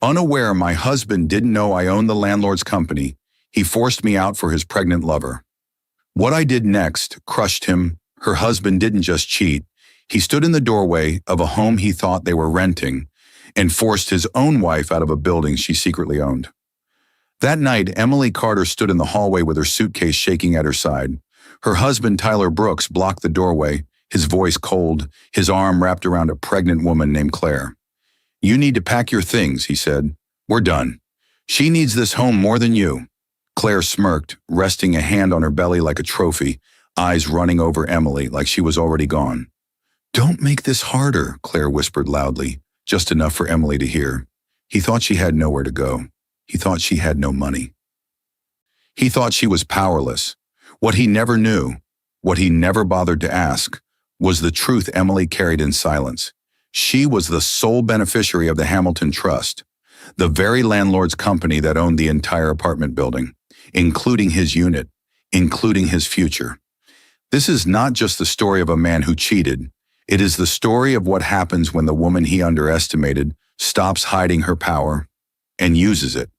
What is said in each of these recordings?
Unaware my husband didn't know I owned the landlord's company, he forced me out for his pregnant lover. What I did next crushed him. Her husband didn't just cheat. He stood in the doorway of a home he thought they were renting and forced his own wife out of a building she secretly owned. That night, Emily Carter stood in the hallway with her suitcase shaking at her side. Her husband, Tyler Brooks, blocked the doorway, his voice cold, his arm wrapped around a pregnant woman named Claire. "You need to pack your things," he said. "We're done. She needs this home more than you." Claire smirked, resting a hand on her belly like a trophy, eyes running over Emily like she was already gone. "Don't make this harder," Claire whispered loudly, just enough for Emily to hear. He thought she had nowhere to go. He thought she had no money. He thought she was powerless. What he never knew, what he never bothered to ask, was the truth Emily carried in silence. She was the sole beneficiary of the Hamilton Trust, the very landlord's company that owned the entire apartment building, including his unit, including his future. This is not just the story of a man who cheated. It is the story of what happens when the woman he underestimated stops hiding her power and uses it.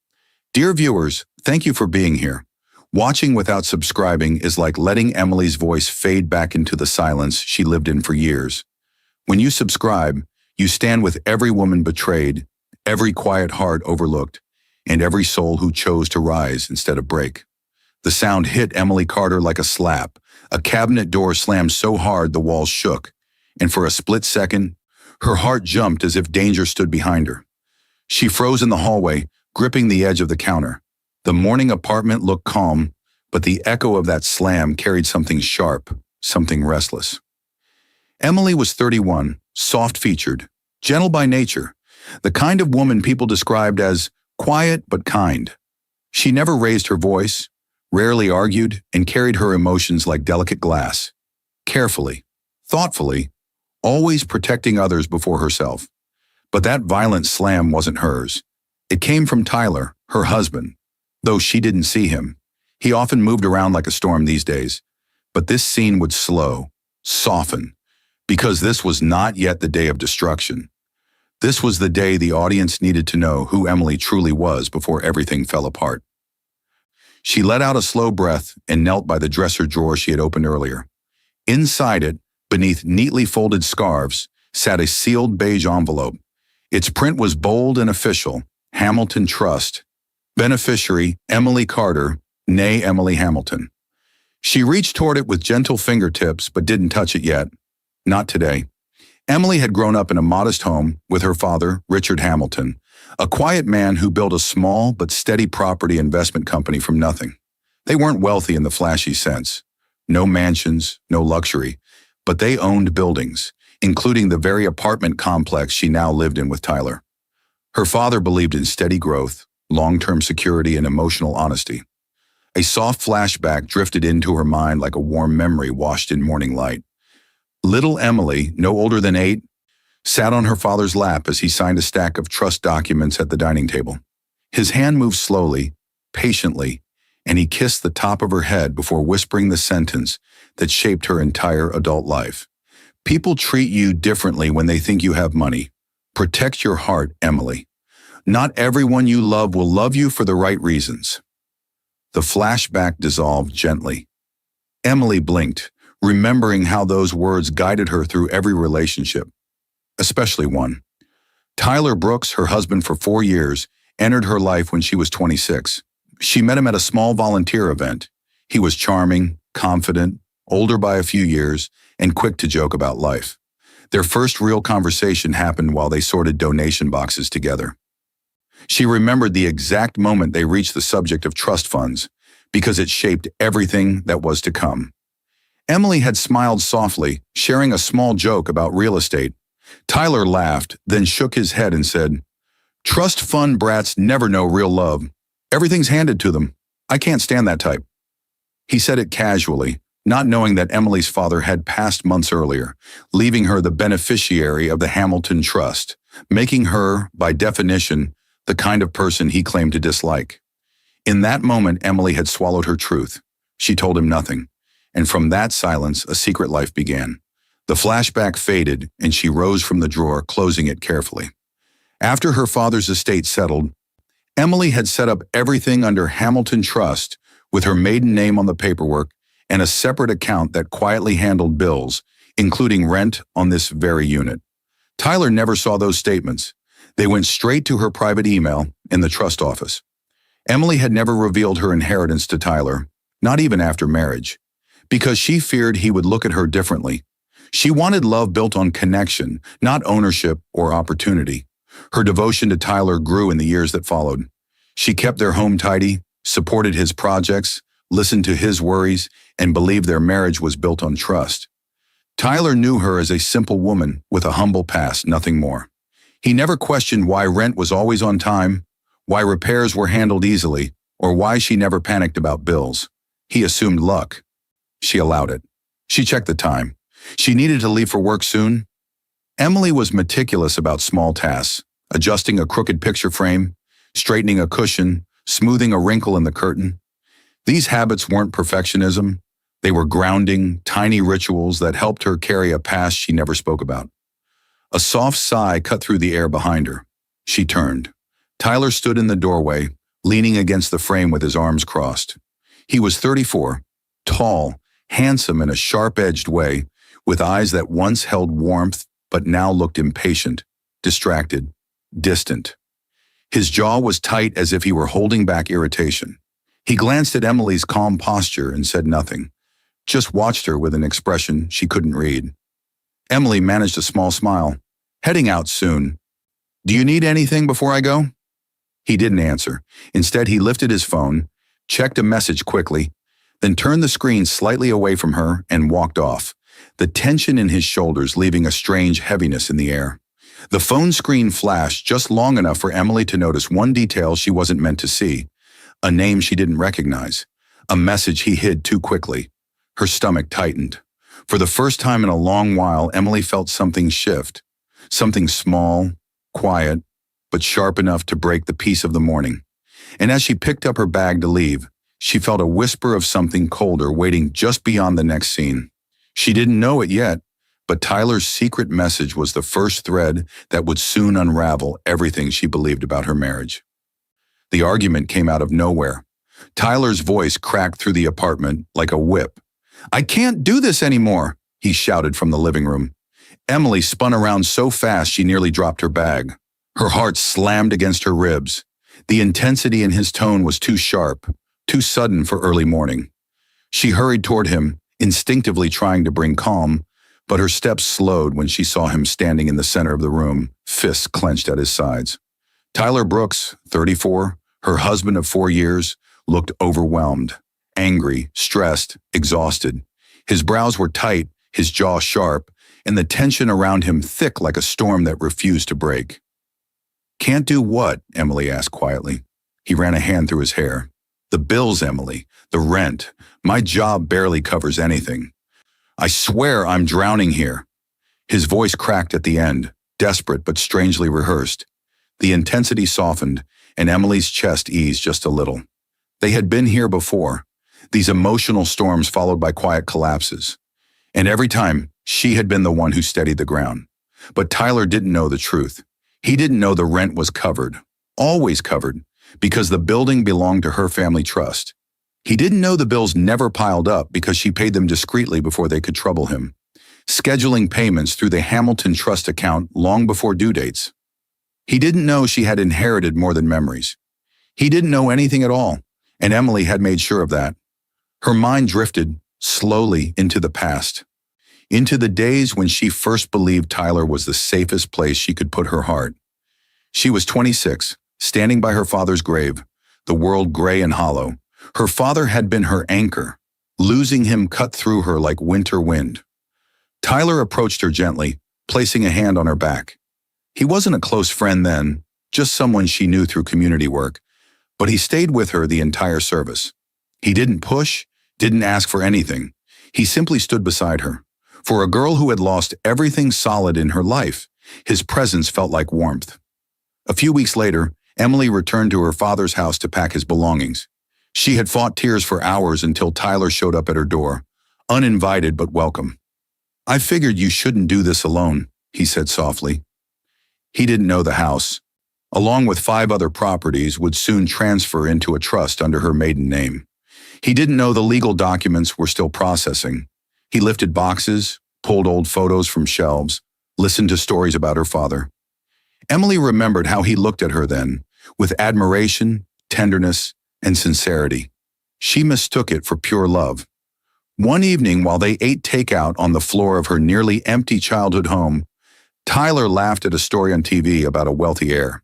Dear viewers, thank you for being here. Watching without subscribing is like letting Emily's voice fade back into the silence she lived in for years. When you subscribe, you stand with every woman betrayed, every quiet heart overlooked, and every soul who chose to rise instead of break. The sound hit Emily Carter like a slap. A cabinet door slammed so hard the walls shook, and for a split second, her heart jumped as if danger stood behind her. She froze in the hallway, gripping the edge of the counter. The morning apartment looked calm, but the echo of that slam carried something sharp, something restless. Emily was 31, soft-featured, gentle by nature, the kind of woman people described as quiet but kind. She never raised her voice, rarely argued, and carried her emotions like delicate glass. Carefully, thoughtfully, always protecting others before herself. But that violent slam wasn't hers. It came from Tyler, her husband. Though she didn't see him, he often moved around like a storm these days. But this scene would slow, soften, because this was not yet the day of destruction. This was the day the audience needed to know who Emily truly was before everything fell apart. She let out a slow breath and knelt by the dresser drawer she had opened earlier. Inside it, beneath neatly folded scarves, sat a sealed beige envelope. Its print was bold and official: Hamilton Trust. Beneficiary, Emily Carter, née Emily Hamilton. She reached toward it with gentle fingertips but didn't touch it yet. Not today. Emily had grown up in a modest home with her father, Richard Hamilton, a quiet man who built a small but steady property investment company from nothing. They weren't wealthy in the flashy sense. No mansions, no luxury, but they owned buildings, including the very apartment complex she now lived in with Tyler. Her father believed in steady growth, long-term security, and emotional honesty. A soft flashback drifted into her mind like a warm memory washed in morning light. Little Emily, no older than 8, sat on her father's lap as he signed a stack of trust documents at the dining table. His hand moved slowly, patiently, and he kissed the top of her head before whispering the sentence that shaped her entire adult life. "People treat you differently when they think you have money. Protect your heart, Emily. Not everyone you love will love you for the right reasons." The flashback dissolved gently. Emily blinked, remembering how those words guided her through every relationship, especially one. Tyler Brooks, her husband for 4 years, entered her life when she was 26. She met him at a small volunteer event. He was charming, confident, older by a few years, and quick to joke about life. Their first real conversation happened while they sorted donation boxes together. She remembered the exact moment they reached the subject of trust funds, because it shaped everything that was to come. Emily had smiled softly, sharing a small joke about real estate. Tyler laughed, then shook his head and said, "Trust fund brats never know real love. Everything's handed to them. I can't stand that type." He said it casually, not knowing that Emily's father had passed months earlier, leaving her the beneficiary of the Hamilton Trust, making her, by definition, the kind of person he claimed to dislike. In that moment, Emily had swallowed her truth. She told him nothing, and from that silence, a secret life began. The flashback faded, and she rose from the drawer, closing it carefully. After her father's estate settled, Emily had set up everything under Hamilton Trust with her maiden name on the paperwork and a separate account that quietly handled bills, including rent on this very unit. Tyler never saw those statements. They went straight to her private email in the trust office. Emily had never revealed her inheritance to Tyler, not even after marriage, because she feared he would look at her differently. She wanted love built on connection, not ownership or opportunity. Her devotion to Tyler grew in the years that followed. She kept their home tidy, supported his projects, listened to his worries, and believed their marriage was built on trust. Tyler knew her as a simple woman with a humble past, nothing more. He never questioned why rent was always on time, why repairs were handled easily, or why she never panicked about bills. He assumed luck. She allowed it. She checked the time. She needed to leave for work soon. Emily was meticulous about small tasks, adjusting a crooked picture frame, straightening a cushion, smoothing a wrinkle in the curtain. These habits weren't perfectionism. They were grounding, tiny rituals that helped her carry a past she never spoke about. A soft sigh cut through the air behind her. She turned. Tyler stood in the doorway, leaning against the frame with his arms crossed. He was 34, tall, handsome in a sharp-edged way, with eyes that once held warmth but now looked impatient, distracted, distant. His jaw was tight as if he were holding back irritation. He glanced at Emily's calm posture and said nothing, just watched her with an expression she couldn't read. Emily managed a small smile. Heading out soon. Do you need anything before I go? He didn't answer. Instead, he lifted his phone, checked a message quickly, then turned the screen slightly away from her and walked off, the tension in his shoulders leaving a strange heaviness in the air. The phone screen flashed just long enough for Emily to notice one detail she wasn't meant to see, a name she didn't recognize, a message he hid too quickly. Her stomach tightened. For the first time in a long while, Emily felt something shift, something small, quiet, but sharp enough to break the peace of the morning. And as she picked up her bag to leave, she felt a whisper of something colder waiting just beyond the next scene. She didn't know it yet, but Tyler's secret message was the first thread that would soon unravel everything she believed about her marriage. The argument came out of nowhere. Tyler's voice cracked through the apartment like a whip. "I can't do this anymore," he shouted from the living room. Emily spun around so fast she nearly dropped her bag. Her heart slammed against her ribs. The intensity in his tone was too sharp, too sudden for early morning. She hurried toward him, instinctively trying to bring calm, but her steps slowed when she saw him standing in the center of the room, fists clenched at his sides. Tyler Brooks, 34, her husband of 4 years, looked overwhelmed, angry, stressed, exhausted. His brows were tight, his jaw sharp, and the tension around him thick like a storm that refused to break. "Can't do what?" Emily asked quietly. He ran a hand through his hair. "The bills, Emily. The rent. My job barely covers anything. I swear I'm drowning here." His voice cracked at the end, desperate but strangely rehearsed. The intensity softened, and Emily's chest eased just a little. They had been here before, these emotional storms followed by quiet collapses. And every time, she had been the one who steadied the ground. But Tyler didn't know the truth. He didn't know the rent was covered, always covered, because the building belonged to her family trust. He didn't know the bills never piled up because she paid them discreetly before they could trouble him, scheduling payments through the Hamilton Trust account long before due dates. He didn't know she had inherited more than memories. He didn't know anything at all, and Emily had made sure of that. Her mind drifted, slowly, into the past, into the days when she first believed Tyler was the safest place she could put her heart. She was 26, standing by her father's grave, the world gray and hollow. Her father had been her anchor. Losing him cut through her like winter wind. Tyler approached her gently, placing a hand on her back. He wasn't a close friend then, just someone she knew through community work, but he stayed with her the entire service. He didn't push, didn't ask for anything. He simply stood beside her. For a girl who had lost everything solid in her life, his presence felt like warmth. A few weeks later, Emily returned to her father's house to pack his belongings. She had fought tears for hours until Tyler showed up at her door, uninvited but welcome. "I figured you shouldn't do this alone," he said softly. He didn't know the house, along with 5 other properties, would soon transfer into a trust under her maiden name. He didn't know the legal documents were still processing. He lifted boxes, pulled old photos from shelves, listened to stories about her father. Emily remembered how he looked at her then, with admiration, tenderness, and sincerity. She mistook it for pure love. One evening, while they ate takeout on the floor of her nearly empty childhood home, Tyler laughed at a story on TV about a wealthy heir.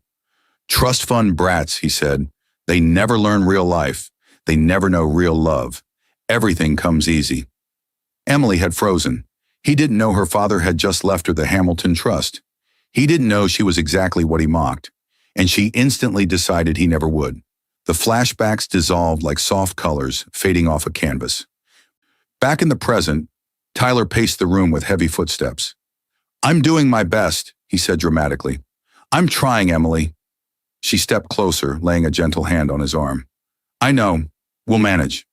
"Trust fund brats," he said. "They never learn real life. They never know real love. Everything comes easy." Emily had frozen. He didn't know her father had just left her the Hamilton Trust. He didn't know she was exactly what he mocked, and she instantly decided he never would. The flashbacks dissolved like soft colors fading off a canvas. Back in the present, Tyler paced the room with heavy footsteps. "I'm doing my best," he said dramatically. "I'm trying, Emily." She stepped closer, laying a gentle hand on his arm. "I know. We'll manage."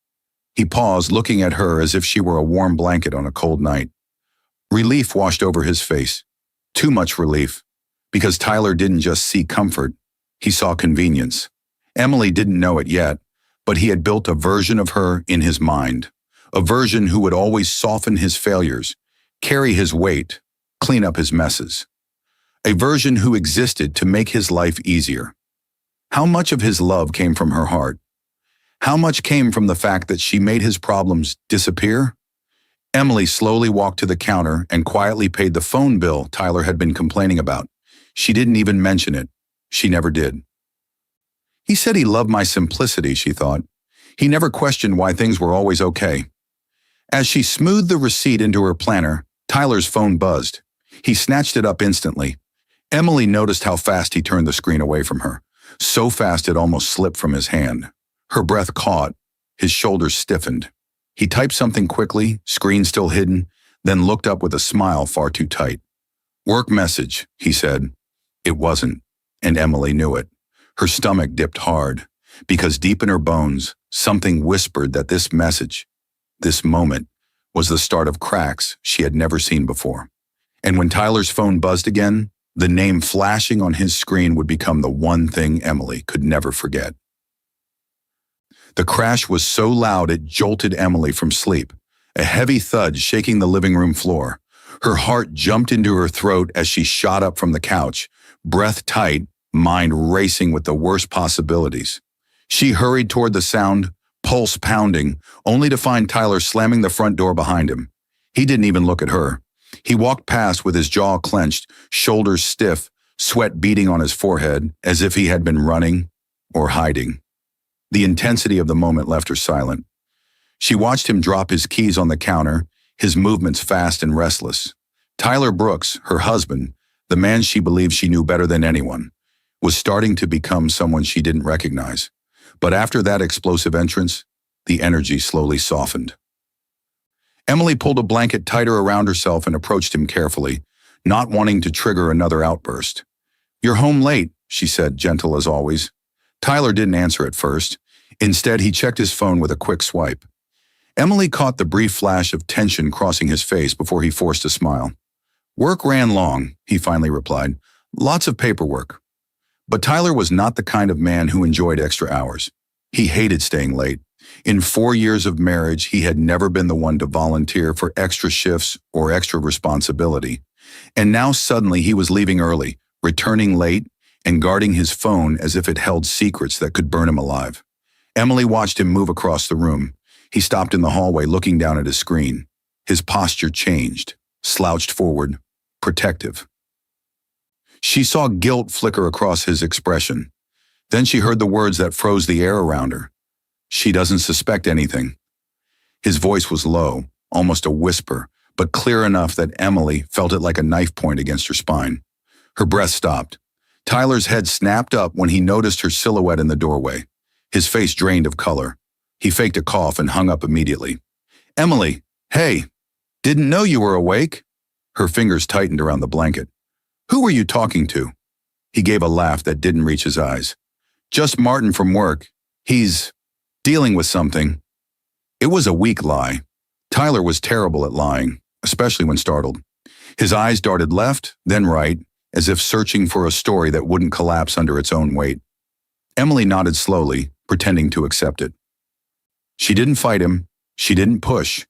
He paused, looking at her as if she were a warm blanket on a cold night. Relief washed over his face. Too much relief, because Tyler didn't just see comfort, he saw convenience. Emily didn't know it yet, but he had built a version of her in his mind, a version who would always soften his failures, carry his weight, clean up his messes. A version who existed to make his life easier. How much of his love came from her heart? How much came from the fact that she made his problems disappear? Emily slowly walked to the counter and quietly paid the phone bill Tyler had been complaining about. She didn't even mention it. She never did. He said he loved my simplicity, she thought. He never questioned why things were always okay. As she smoothed the receipt into her planner, Tyler's phone buzzed. He snatched it up instantly. Emily noticed how fast he turned the screen away from her, so fast it almost slipped from his hand. Her breath caught. His shoulders stiffened. He typed something quickly, screen still hidden, then looked up with a smile far too tight. "Work message," he said. It wasn't, and Emily knew it. Her stomach dipped hard, because deep in her bones, something whispered that this message, this moment, was the start of cracks she had never seen before. And when Tyler's phone buzzed again, the name flashing on his screen would become the one thing Emily could never forget. The crash was so loud it jolted Emily from sleep, a heavy thud shaking the living room floor. Her heart jumped into her throat as she shot up from the couch, breath tight, mind racing with the worst possibilities. She hurried toward the sound, pulse pounding, only to find Tyler slamming the front door behind him. He didn't even look at her. He walked past with his jaw clenched, shoulders stiff, sweat beading on his forehead, as if he had been running or hiding. The intensity of the moment left her silent. She watched him drop his keys on the counter, his movements fast and restless. Tyler Brooks, her husband, the man she believed she knew better than anyone, was starting to become someone she didn't recognize. But after that explosive entrance, the energy slowly softened. Emily pulled a blanket tighter around herself and approached him carefully, not wanting to trigger another outburst. "You're home late," she said, gentle as always. Tyler didn't answer at first. Instead, he checked his phone with a quick swipe. Emily caught the brief flash of tension crossing his face before he forced a smile. "Work ran long," he finally replied. "Lots of paperwork." But Tyler was not the kind of man who enjoyed extra hours. He hated staying late. In 4 years of marriage, he had never been the one to volunteer for extra shifts or extra responsibility. And now suddenly he was leaving early, returning late, and guarding his phone as if it held secrets that could burn him alive. Emily watched him move across the room. He stopped in the hallway, looking down at his screen. His posture changed, slouched forward, protective. She saw guilt flicker across his expression. Then she heard the words that froze the air around her. "She doesn't suspect anything." His voice was low, almost a whisper, but clear enough that Emily felt it like a knife point against her spine. Her breath stopped. Tyler's head snapped up when he noticed her silhouette in the doorway. His face drained of color. He faked a cough and hung up immediately. "Emily, hey, didn't know you were awake." Her fingers tightened around the blanket. "Who were you talking to?" He gave a laugh that didn't reach his eyes. "Just Martin from work. He's dealing with something." It was a weak lie. Tyler was terrible at lying, especially when startled. His eyes darted left, then right, as if searching for a story that wouldn't collapse under its own weight. Emily nodded slowly, pretending to accept it. She didn't fight him. She didn't push.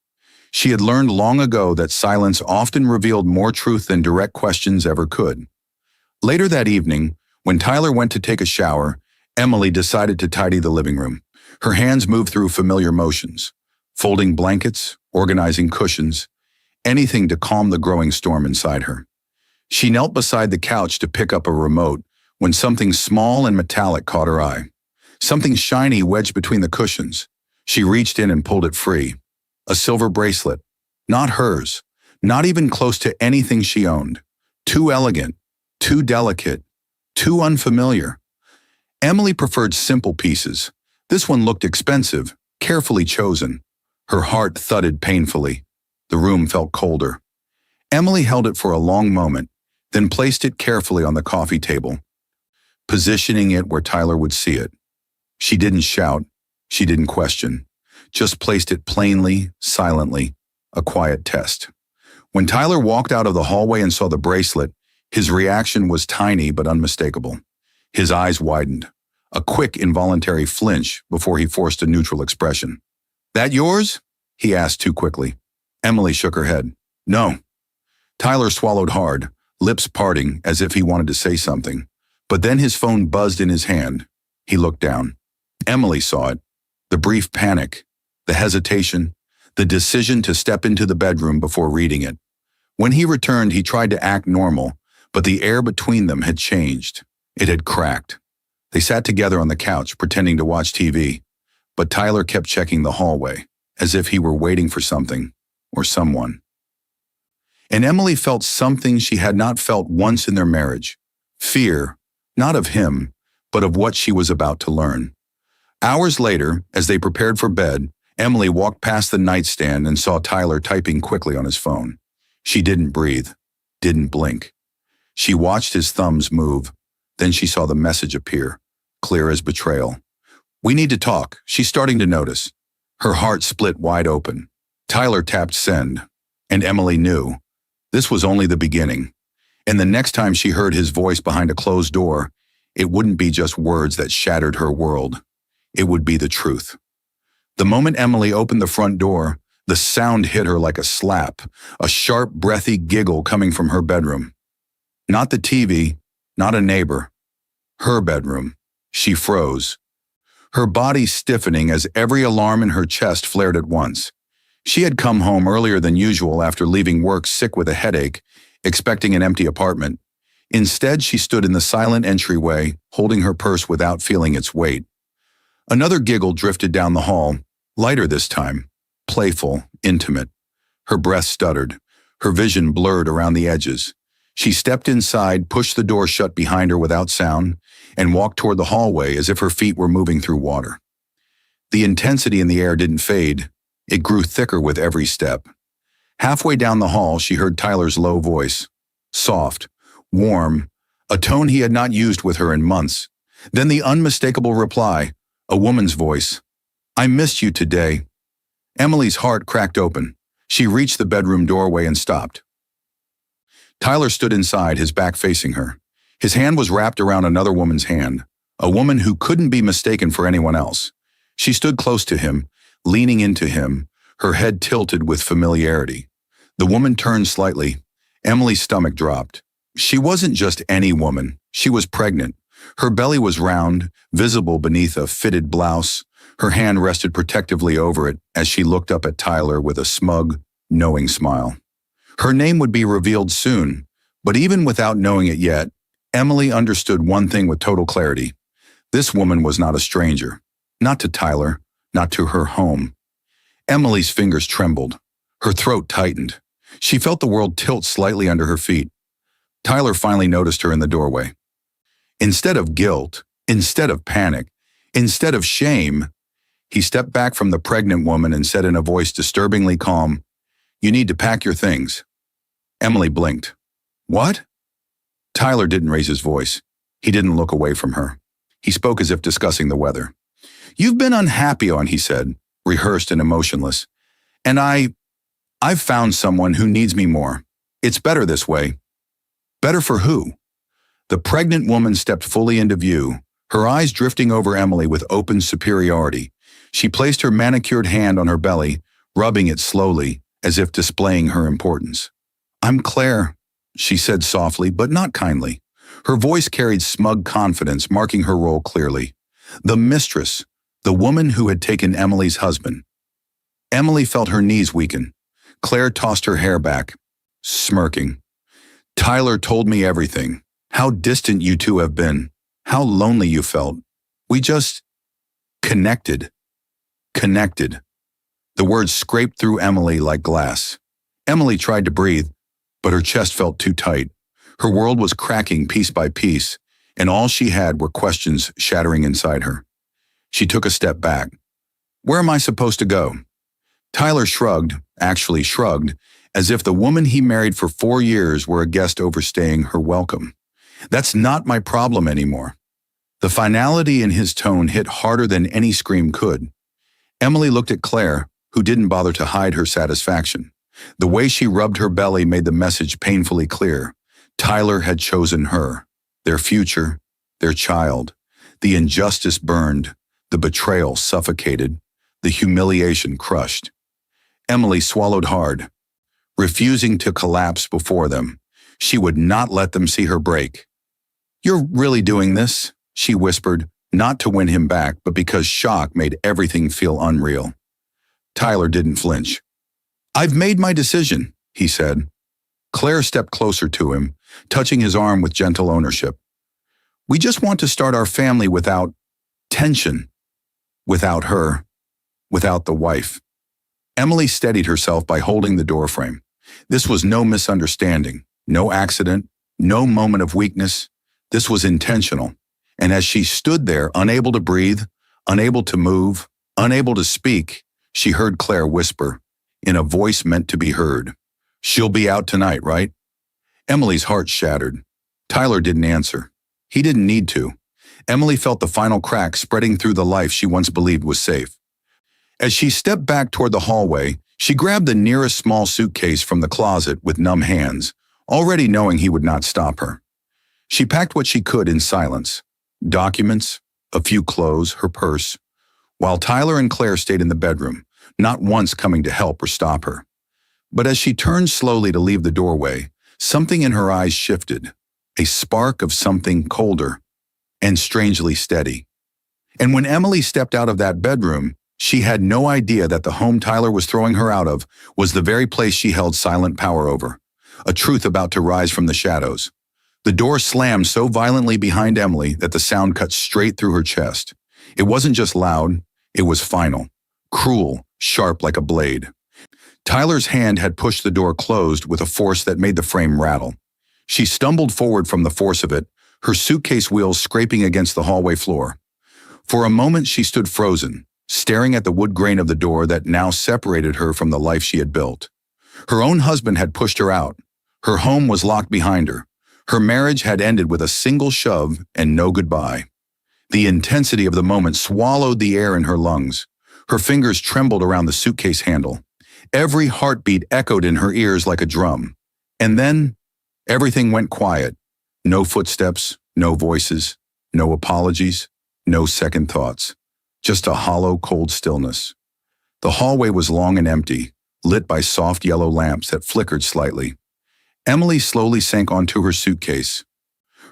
She had learned long ago that silence often revealed more truth than direct questions ever could. Later that evening, when Tyler went to take a shower, Emily decided to tidy the living room. Her hands moved through familiar motions, folding blankets, organizing cushions, anything to calm the growing storm inside her. She knelt beside the couch to pick up a remote when something small and metallic caught her eye. Something shiny wedged between the cushions. She reached in and pulled it free. A silver bracelet. Not hers. Not even close to anything she owned. Too elegant. Too delicate. Too unfamiliar. Emily preferred simple pieces. This one looked expensive, carefully chosen. Her heart thudded painfully. The room felt colder. Emily held it for a long moment, then placed it carefully on the coffee table, positioning it where Tyler would see it. She didn't shout. She didn't question. Just placed it plainly, silently, a quiet test. When Tyler walked out of the hallway and saw the bracelet, his reaction was tiny but unmistakable. His eyes widened, a quick involuntary flinch before he forced a neutral expression. "That yours?" he asked too quickly. Emily shook her head. "No." Tyler swallowed hard, lips parting as if he wanted to say something. But then his phone buzzed in his hand. He looked down. Emily saw it. The brief panic, the hesitation, the decision to step into the bedroom before reading it. When he returned, he tried to act normal, but the air between them had changed. It had cracked. They sat together on the couch, pretending to watch TV, but Tyler kept checking the hallway, as if he were waiting for something or someone. And Emily felt something she had not felt once in their marriage. Fear, not of him, but of what she was about to learn. Hours later, as they prepared for bed, Emily walked past the nightstand and saw Tyler typing quickly on his phone. She didn't breathe, didn't blink. She watched his thumbs move. Then she saw the message appear, clear as betrayal. "We need to talk," she's starting to notice. Her heart split wide open. Tyler tapped send, and Emily knew. This was only the beginning. And the next time she heard his voice behind a closed door, it wouldn't be just words that shattered her world. It would be the truth. The moment Emily opened the front door, the sound hit her like a slap, a sharp, breathy giggle coming from her bedroom. Not the TV, not a neighbor. Her bedroom. She froze, her body stiffening as every alarm in her chest flared at once. She had come home earlier than usual after leaving work sick with a headache, expecting an empty apartment. Instead, she stood in the silent entryway, holding her purse without feeling its weight. Another giggle drifted down the hall, lighter this time, playful, intimate. Her breath stuttered, her vision blurred around the edges. She stepped inside, pushed the door shut behind her without sound, and walked toward the hallway as if her feet were moving through water. The intensity in the air didn't fade. It grew thicker with every step. Halfway down the hall, she heard Tyler's low voice. Soft, warm, a tone he had not used with her in months. Then the unmistakable reply, a woman's voice. "I missed you today." Emily's heart cracked open. She reached the bedroom doorway and stopped. Tyler stood inside, his back facing her. His hand was wrapped around another woman's hand, a woman who couldn't be mistaken for anyone else. She stood close to him, leaning into him, her head tilted with familiarity. The woman turned slightly. Emily's stomach dropped. She wasn't just any woman. She was pregnant. Her belly was round, visible beneath a fitted blouse. Her hand rested protectively over it as she looked up at Tyler with a smug, knowing smile. Her name would be revealed soon, but even without knowing it yet, Emily understood one thing with total clarity. This woman was not a stranger. Not to Tyler, not to her home. Emily's fingers trembled. Her throat tightened. She felt the world tilt slightly under her feet. Tyler finally noticed her in the doorway. Instead of guilt, instead of panic, instead of shame, he stepped back from the pregnant woman and said in a voice disturbingly calm, "You need to pack your things." Emily blinked. "What?" Tyler didn't raise his voice. He didn't look away from her. He spoke as if discussing the weather. "You've been unhappy he said, rehearsed and emotionless. "And I've found someone who needs me more. It's better this way." "Better for who?" The pregnant woman stepped fully into view, her eyes drifting over Emily with open superiority. She placed her manicured hand on her belly, rubbing it slowly, as if displaying her importance. "I'm Claire," she said softly, but not kindly. Her voice carried smug confidence, marking her role clearly. The mistress, the woman who had taken Emily's husband. Emily felt her knees weaken. Claire tossed her hair back, smirking. "Tyler told me everything. How distant you two have been. How lonely you felt. We just connected." Connected. The words scraped through Emily like glass. Emily tried to breathe, but her chest felt too tight. Her world was cracking piece by piece, and all she had were questions shattering inside her. She took a step back. "Where am I supposed to go?" Tyler shrugged, actually shrugged, as if the woman he married for 4 years were a guest overstaying her welcome. "That's not my problem anymore." The finality in his tone hit harder than any scream could. Emily looked at Claire, who didn't bother to hide her satisfaction. The way she rubbed her belly made the message painfully clear. Tyler had chosen her, their future, their child. The injustice burned, the betrayal suffocated, the humiliation crushed. Emily swallowed hard, refusing to collapse before them. She would not let them see her break. "You're really doing this?" she whispered, not to win him back, but because shock made everything feel unreal. Tyler didn't flinch. "I've made my decision," he said. Claire stepped closer to him, touching his arm with gentle ownership. "We just want to start our family without tension, without her, without the wife." Emily steadied herself by holding the doorframe. This was no misunderstanding, no accident, no moment of weakness. This was intentional. And as she stood there, unable to breathe, unable to move, unable to speak, she heard Claire whisper, in a voice meant to be heard, "She'll be out tonight, right?" Emily's heart shattered. Tyler didn't answer. He didn't need to. Emily felt the final crack spreading through the life she once believed was safe. As she stepped back toward the hallway, she grabbed the nearest small suitcase from the closet with numb hands, already knowing he would not stop her. She packed what she could in silence. Documents, a few clothes, her purse, while Tyler and Claire stayed in the bedroom, not once coming to help or stop her. But as she turned slowly to leave the doorway, something in her eyes shifted, a spark of something colder and strangely steady. And when Emily stepped out of that bedroom, she had no idea that the home Tyler was throwing her out of was the very place she held silent power over, a truth about to rise from the shadows. The door slammed so violently behind Emily that the sound cut straight through her chest. It wasn't just loud, it was final, cruel, sharp like a blade. Tyler's hand had pushed the door closed with a force that made the frame rattle. She stumbled forward from the force of it, her suitcase wheels scraping against the hallway floor. For a moment she stood frozen, staring at the wood grain of the door that now separated her from the life she had built. Her own husband had pushed her out. Her home was locked behind her. Her marriage had ended with a single shove and no goodbye. The intensity of the moment swallowed the air in her lungs. Her fingers trembled around the suitcase handle. Every heartbeat echoed in her ears like a drum. And then, everything went quiet. No footsteps, no voices, no apologies, no second thoughts. Just a hollow, cold stillness. The hallway was long and empty, lit by soft yellow lamps that flickered slightly. Emily slowly sank onto her suitcase,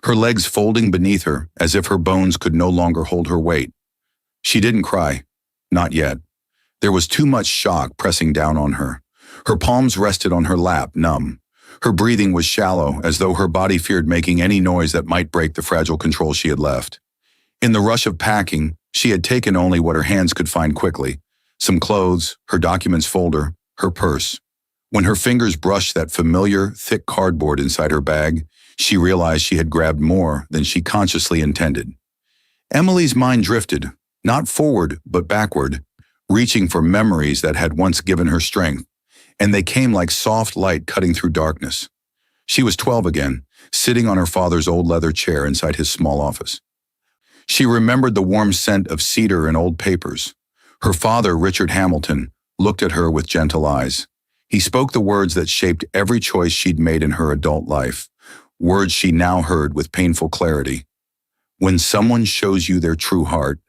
her legs folding beneath her as if her bones could no longer hold her weight. She didn't cry. Not yet. There was too much shock pressing down on her. Her palms rested on her lap, numb. Her breathing was shallow, as though her body feared making any noise that might break the fragile control she had left. In the rush of packing, she had taken only what her hands could find quickly: some clothes, her documents folder, her purse. When her fingers brushed that familiar, thick cardboard inside her bag, she realized she had grabbed more than she consciously intended. Emily's mind drifted, not forward but backward, reaching for memories that had once given her strength, and they came like soft light cutting through darkness. She was 12 again, sitting on her father's old leather chair inside his small office. She remembered the warm scent of cedar and old papers. Her father, Richard Hamilton, looked at her with gentle eyes. He spoke the words that shaped every choice she'd made in her adult life. words she now heard with painful clarity. When someone shows you their true heart,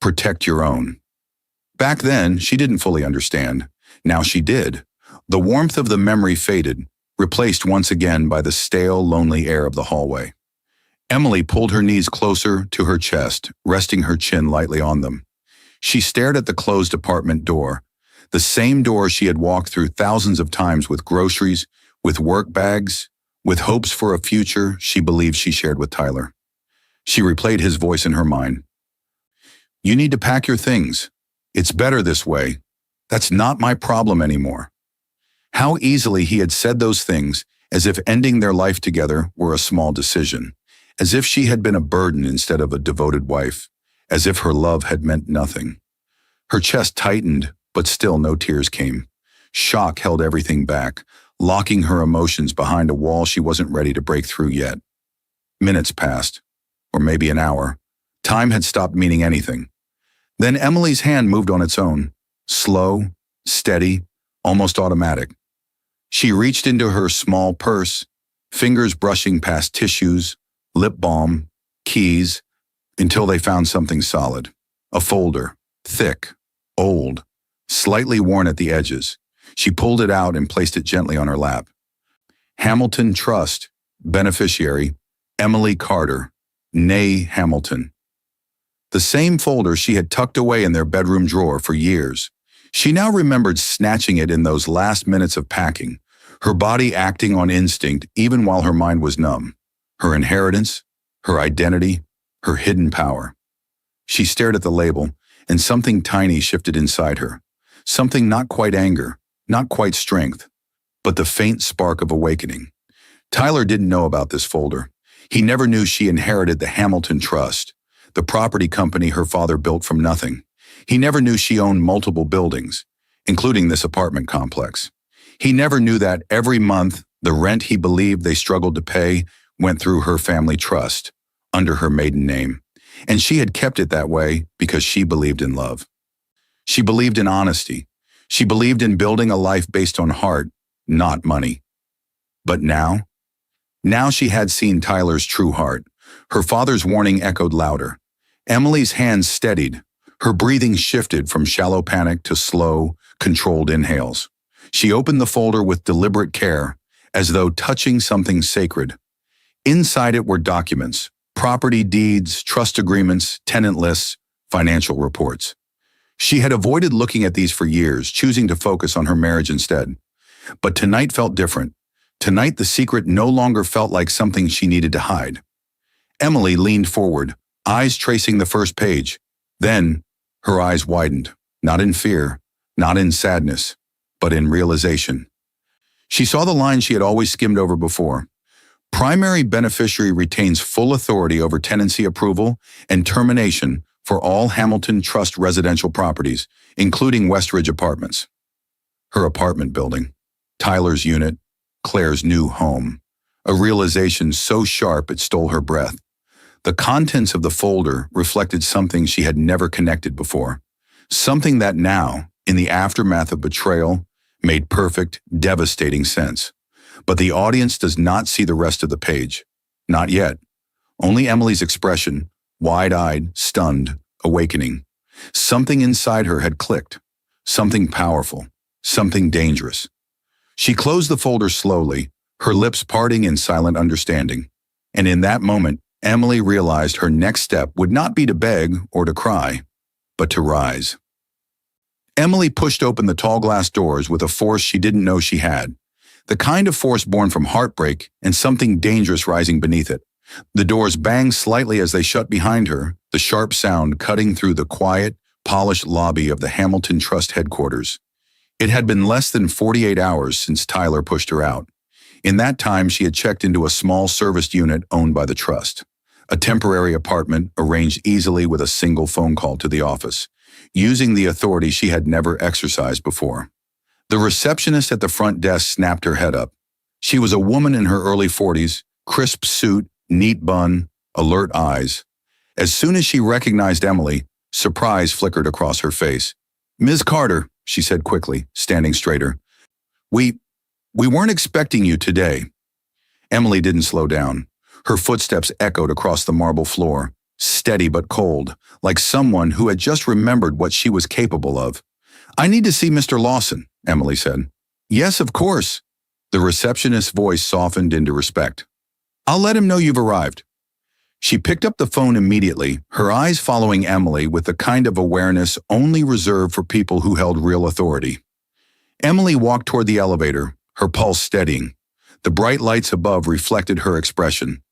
protect your own. Back then, she didn't fully understand. Now she did. The warmth of the memory faded, replaced once again by the stale, lonely air of the hallway. Emily pulled her knees closer to her chest, resting her chin lightly on them. She stared at the closed apartment door, the same door she had walked through thousands of times with groceries, with work bags, with hopes for a future she believed she shared with Tyler. She replayed his voice in her mind. You need to pack your things. It's better this way. That's not my problem anymore. How easily he had said those things, as if ending their life together were a small decision, as if she had been a burden instead of a devoted wife, as if her love had meant nothing. Her chest tightened, but still no tears came. Shock held everything back, locking her emotions behind a wall she wasn't ready to break through yet. Minutes passed, or maybe an hour. Time had stopped meaning anything. Then Emily's hand moved on its own, slow, steady, almost automatic. She reached into her small purse, fingers brushing past tissues, lip balm, keys, until they found something solid. A folder, thick, old, slightly worn at the edges. She pulled it out and placed it gently on her lap. Hamilton Trust, beneficiary, Emily Carter, née Hamilton. The same folder she had tucked away in their bedroom drawer for years. She now remembered snatching it in those last minutes of packing, her body acting on instinct even while her mind was numb. Her inheritance, her identity, her hidden power. She stared at the label, and something tiny shifted inside her. Something not quite anger, not quite strength, but the faint spark of awakening. Tyler didn't know about this folder. He never knew she inherited the Hamilton Trust, the property company her father built from nothing. He never knew she owned multiple buildings, including this apartment complex. He never knew that every month, the rent he believed they struggled to pay went through her family trust, under her maiden name. And she had kept it that way because she believed in love. She believed in honesty. She believed in building a life based on heart, not money. But now she had seen Tyler's true heart. Her father's warning echoed louder. Emily's hands steadied. Her breathing shifted from shallow panic to slow, controlled inhales. She opened the folder with deliberate care, as though touching something sacred. Inside it were documents, property deeds, trust agreements, tenant lists, financial reports. She had avoided looking at these for years, choosing to focus on her marriage instead. But tonight felt different. Tonight the secret no longer felt like something she needed to hide. Emily leaned forward, eyes tracing the first page. Then, her eyes widened, not in fear, not in sadness, but in realization. She saw the line she had always skimmed over before. Primary beneficiary retains full authority over tenancy approval and termination for all Hamilton Trust residential properties, including Westridge Apartments. Her apartment building, Tyler's unit, Claire's new home. A realization so sharp it stole her breath. The contents of the folder reflected something she had never connected before. Something that now, in the aftermath of betrayal, made perfect, devastating sense. But the audience does not see the rest of the page. Not yet. Only Emily's expression, wide-eyed, stunned, awakening. Something inside her had clicked. Something powerful. Something dangerous. She closed the folder slowly, her lips parting in silent understanding. And in that moment, Emily realized her next step would not be to beg or to cry, but to rise. Emily pushed open the tall glass doors with a force she didn't know she had. The kind of force born from heartbreak and something dangerous rising beneath it. The doors banged slightly as they shut behind her, the sharp sound cutting through the quiet, polished lobby of the Hamilton Trust headquarters. It had been less than 48 hours since Tyler pushed her out. In that time, she had checked into a small serviced unit owned by the trust. A temporary apartment arranged easily with a single phone call to the office, using the authority she had never exercised before. The receptionist at the front desk snapped her head up. She was a woman in her early 40s, crisp suit, neat bun, alert eyes. As soon as she recognized Emily, surprise flickered across her face. "Ms. Carter," she said quickly, standing straighter. We weren't expecting you today." Emily didn't slow down. Her footsteps echoed across the marble floor, steady but cold, like someone who had just remembered what she was capable of. "I need to see Mr. Lawson," Emily said. "Yes, of course." The receptionist's voice softened into respect. "I'll let him know you've arrived." She picked up the phone immediately, her eyes following Emily with the kind of awareness only reserved for people who held real authority. Emily walked toward the elevator, her pulse steadying. The bright lights above reflected her expression,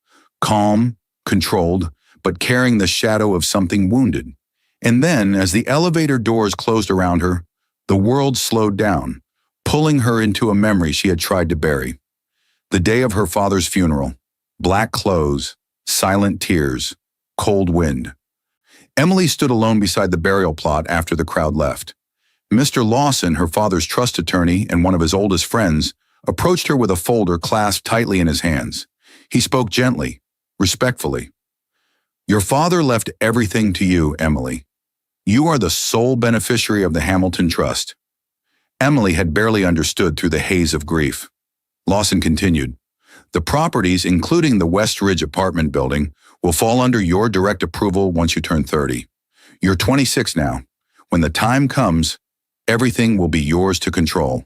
calm, controlled, but carrying the shadow of something wounded. And then, as the elevator doors closed around her, the world slowed down, pulling her into a memory she had tried to bury. The day of her father's funeral, black clothes, silent tears, cold wind. Emily stood alone beside the burial plot after the crowd left. Mr. Lawson, her father's trust attorney and one of his oldest friends, approached her with a folder clasped tightly in his hands. He spoke gently, respectfully. "Your father left everything to you, Emily. You are the sole beneficiary of the Hamilton Trust." Emily had barely understood through the haze of grief. Lawson continued, "The properties, including the West Ridge apartment building, will fall under your direct approval once you turn 30. You're 26 now. When the time comes, everything will be yours to control."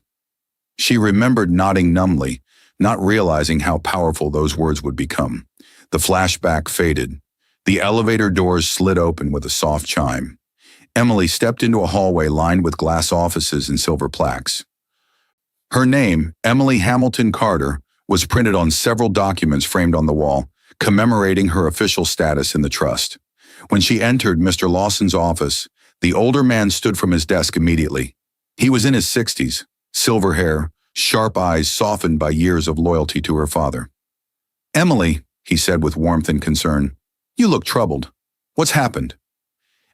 She remembered nodding numbly, not realizing how powerful those words would become. The flashback faded. The elevator doors slid open with a soft chime. Emily stepped into a hallway lined with glass offices and silver plaques. Her name, Emily Hamilton Carter, was printed on several documents framed on the wall, commemorating her official status in the trust. When she entered Mr. Lawson's office, the older man stood from his desk immediately. He was in his 60s, silver hair, sharp eyes softened by years of loyalty to her father. "Emily," he said with warmth and concern, "you look troubled. What's happened?"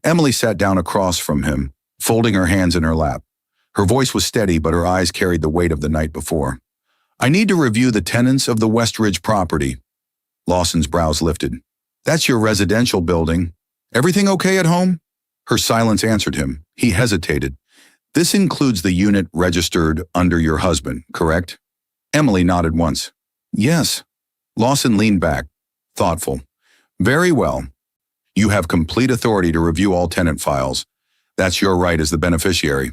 Emily sat down across from him, folding her hands in her lap. Her voice was steady, but her eyes carried the weight of the night before. "I need to review the tenants of the West Ridge property." Lawson's brows lifted. "That's your residential building. Everything okay at home?" Her silence answered him. He hesitated. "This includes the unit registered under your husband, correct?" Emily nodded once. "Yes." Lawson leaned back, thoughtful. "Very well. You have complete authority to review all tenant files. That's your right as the beneficiary."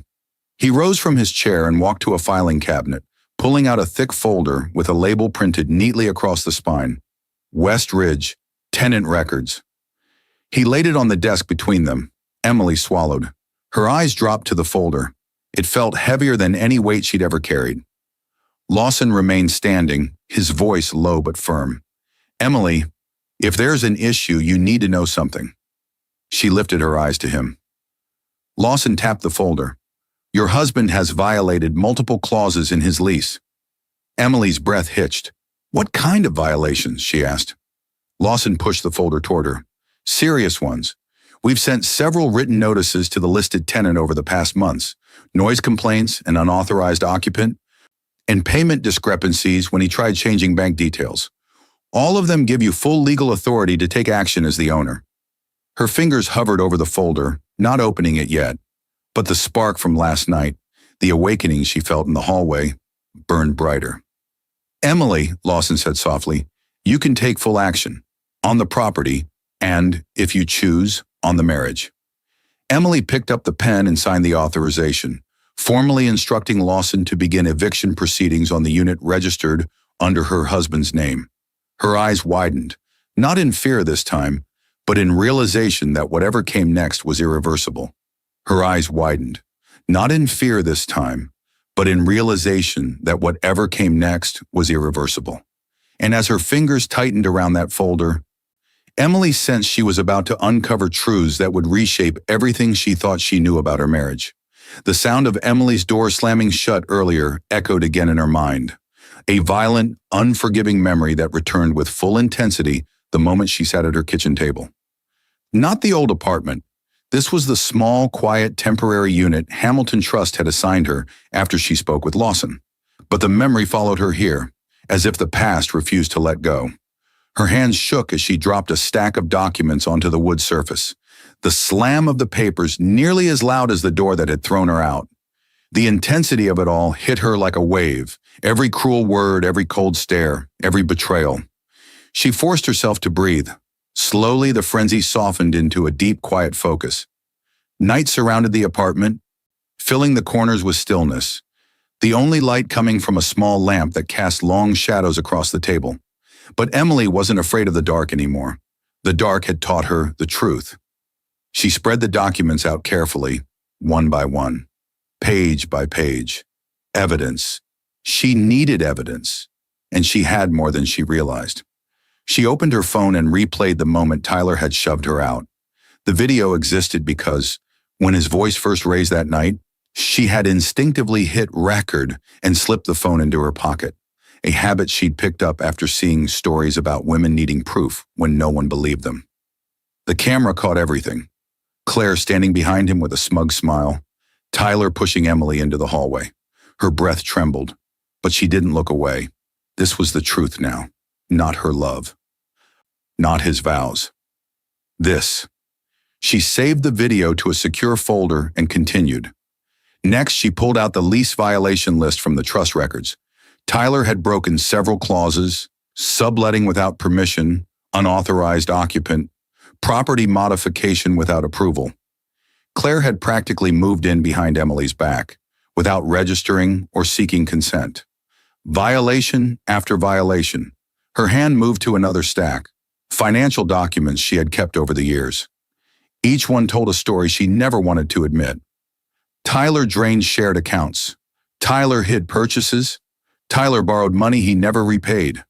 He rose from his chair and walked to a filing cabinet, pulling out a thick folder with a label printed neatly across the spine. West Ridge, tenant records. He laid it on the desk between them. Emily swallowed. Her eyes dropped to the folder. It felt heavier than any weight she'd ever carried. Lawson remained standing, his voice low but firm. "Emily, if there's an issue, you need to know something." She lifted her eyes to him. Lawson tapped the folder. "Your husband has violated multiple clauses in his lease." Emily's breath hitched. "What kind of violations?" she asked. Lawson pushed the folder toward her. "Serious ones. We've sent several written notices to the listed tenant over the past months. Noise complaints, an unauthorized occupant, and payment discrepancies when he tried changing bank details. All of them give you full legal authority to take action as the owner." Her fingers hovered over the folder, not opening it yet. But the spark from last night, the awakening she felt in the hallway, burned brighter. "Emily," Lawson said softly, "you can take full action on the property and, if you choose, on the marriage." Emily picked up the pen and signed the authorization, formally instructing Lawson to begin eviction proceedings on the unit registered under her husband's name. Her eyes widened, not in fear this time, but in realization that whatever came next was irreversible. Her eyes widened, not in fear this time, but in realization that whatever came next was irreversible. And as her fingers tightened around that folder, Emily sensed she was about to uncover truths that would reshape everything she thought she knew about her marriage. The sound of Emily's door slamming shut earlier echoed again in her mind, a violent, unforgiving memory that returned with full intensity the moment she sat at her kitchen table. Not the old apartment. This was the small, quiet, temporary unit Hamilton Trust had assigned her after she spoke with Lawson. But the memory followed her here, as if the past refused to let go. Her hands shook as she dropped a stack of documents onto the wood surface, the slam of the papers nearly as loud as the door that had thrown her out. The intensity of it all hit her like a wave, Every cruel word, every cold stare, every betrayal. She forced herself to breathe. Slowly, the frenzy softened into a deep, quiet focus. Night surrounded the apartment, filling the corners with stillness, the only light coming from a small lamp that cast long shadows across the table. But Emily wasn't afraid of the dark anymore. The dark had taught her the truth. She spread the documents out carefully, one by one, page by page. Evidence. She needed evidence, and she had more than she realized. She opened her phone and replayed the moment Tyler had shoved her out. The video existed because, when his voice first raised that night, she had instinctively hit record and slipped the phone into her pocket, a habit she'd picked up after seeing stories about women needing proof when no one believed them. The camera caught everything. Claire standing behind him with a smug smile, Tyler pushing Emily into the hallway. Her breath trembled, but she didn't look away. This was the truth now, not her love, not his vows. This. She saved the video to a secure folder and continued. Next, she pulled out the lease violation list from the trust records. Tyler had broken several clauses: subletting without permission, unauthorized occupant, property modification without approval. Claire had practically moved in behind Emily's back, without registering or seeking consent. Violation after violation. Her hand moved to another stack, financial documents she had kept over the years. Each one told a story she never wanted to admit. Tyler drained shared accounts. Tyler hid purchases. Tyler borrowed money he never repaid.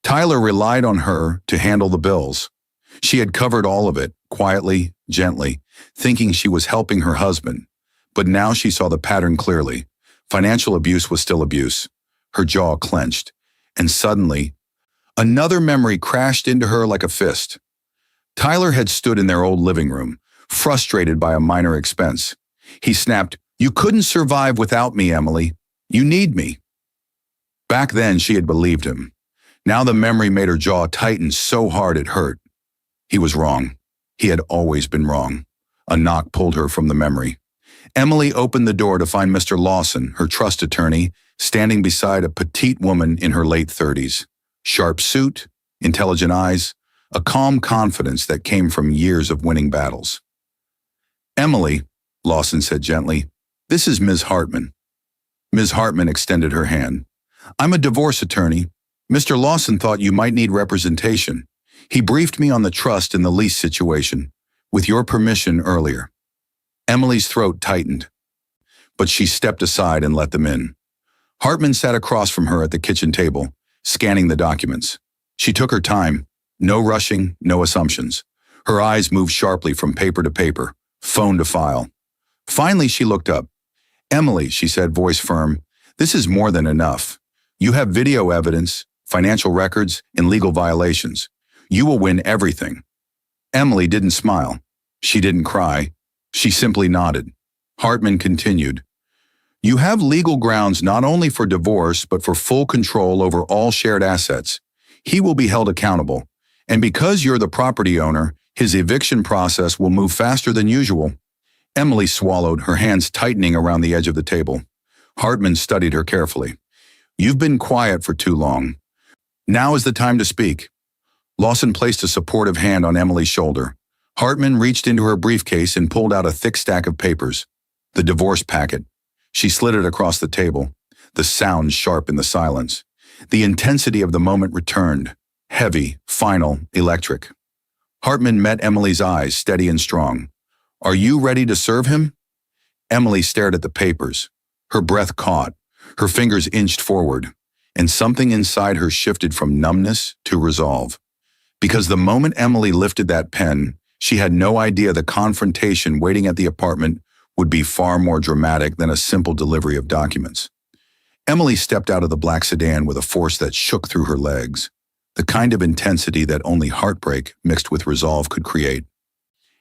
Tyler relied on her to handle the bills. She had covered all of it, quietly, gently, thinking she was helping her husband. But now she saw the pattern clearly. Financial abuse was still abuse. Her jaw clenched, and suddenly, another memory crashed into her like a fist. Tyler had stood in their old living room, frustrated by a minor expense. He snapped, "You couldn't survive without me, Emily. You need me." Back then, she had believed him. Now the memory made her jaw tighten so hard it hurt. He was wrong. He had always been wrong. A knock pulled her from the memory. Emily opened the door to find Mr. Lawson, her trust attorney, standing beside a petite woman in her late 30s. Sharp suit, intelligent eyes, a calm confidence that came from years of winning battles. "Emily," Lawson said gently, "this is Ms. Hartman." Ms. Hartman extended her hand. "I'm a divorce attorney. Mr. Lawson thought you might need representation. He briefed me on the trust and the lease situation, with your permission earlier." Emily's throat tightened, but she stepped aside and let them in. Hartman sat across from her at the kitchen table, scanning the documents. She took her time, no rushing, no assumptions. Her eyes moved sharply from paper to paper, phone to file. Finally, she looked up. "Emily," she said, voice firm, "this is more than enough. You have video evidence, financial records, and legal violations. You will win everything." Emily didn't smile. She didn't cry. She simply nodded. Hartman continued. "You have legal grounds not only for divorce, but for full control over all shared assets. He will be held accountable. And because you're the property owner, his eviction process will move faster than usual." Emily swallowed, her hands tightening around the edge of the table. Hartman studied her carefully. "You've been quiet for too long. Now is the time to speak." Lawson placed a supportive hand on Emily's shoulder. Hartman reached into her briefcase and pulled out a thick stack of papers. The divorce packet. She slid it across the table, the sound sharp in the silence. The intensity of the moment returned, heavy, final, electric. Hartman met Emily's eyes, steady and strong. "Are you ready to serve him?" Emily stared at the papers. Her breath caught, her fingers inched forward, and something inside her shifted from numbness to resolve. Because the moment Emily lifted that pen, she had no idea the confrontation waiting at the apartment would be far more dramatic than a simple delivery of documents. Emily stepped out of the black sedan with a force that shook through her legs, the kind of intensity that only heartbreak mixed with resolve could create.